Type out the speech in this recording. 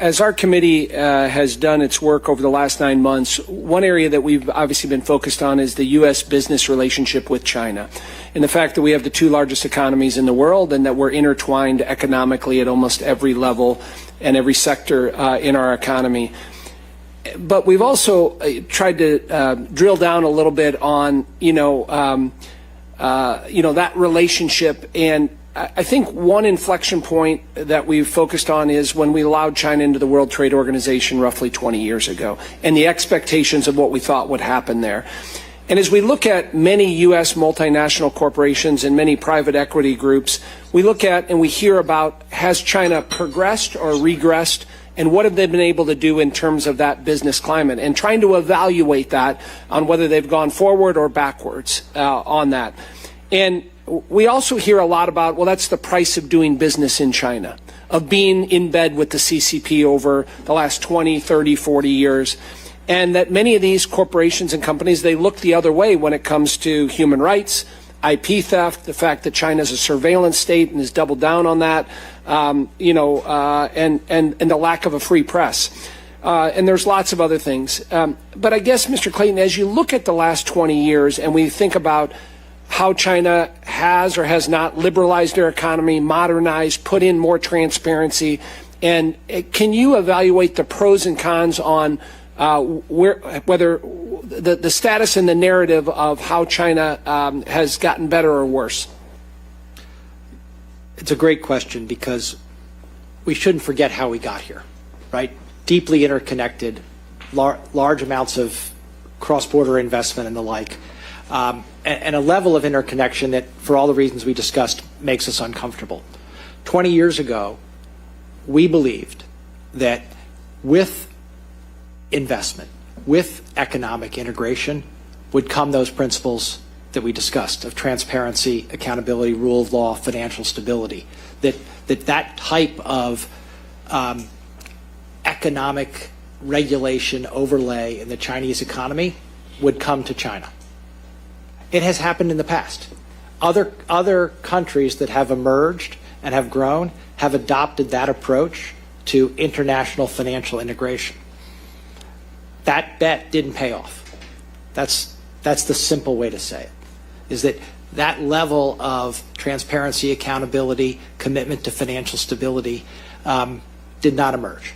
as our committee has done its work over the last 9 months, one area that we've obviously been focused on is the U.S. business relationship with China, and the fact that we have the two largest economies in the world and that we're intertwined economically at almost every level and every sector in our economy. But we've also tried to drill down a little bit on, that relationship. And I think one inflection point that we've focused on is when we allowed China into the World Trade Organization roughly 20 years ago, and the expectations of what we thought would happen there. And as we look at many U.S. multinational corporations and many private equity groups, we look at and we hear about, has China progressed or regressed, and what have they been able to do in terms of that business climate, and trying to evaluate that on whether they've gone forward or backwards on that. And we also hear a lot about, well, that's the price of doing business in China, of being in bed with the CCP over the last 20, 30, 40 years. And that many of these corporations and companies, they look the other way when it comes to human rights, IP theft, the fact that China is a surveillance state and has doubled down on that, and the lack of a free press. And there's lots of other things. But I guess, Mr. Clayton, as you look at the last 20 years and we think about how China has or has not liberalized their economy, modernized, put in more transparency, and can you evaluate the pros and cons on whether the status and the narrative of how China has gotten better or worse? It's a great question, because we shouldn't forget how we got here, right? Deeply interconnected, large amounts of cross-border investment and the like, and a level of interconnection that, for all the reasons we discussed, makes us uncomfortable. 20 years ago, we believed that with investment, with economic integration, would come those principles that we discussed of transparency, accountability, rule of law, financial stability, that type of economic regulation overlay in the Chinese economy would come to China. It has happened in the past. Other countries that have emerged and have grown have adopted that approach to international financial integration. That bet didn't pay off. That's the simple way to say it, is that level of transparency, accountability, commitment to financial stability did not emerge.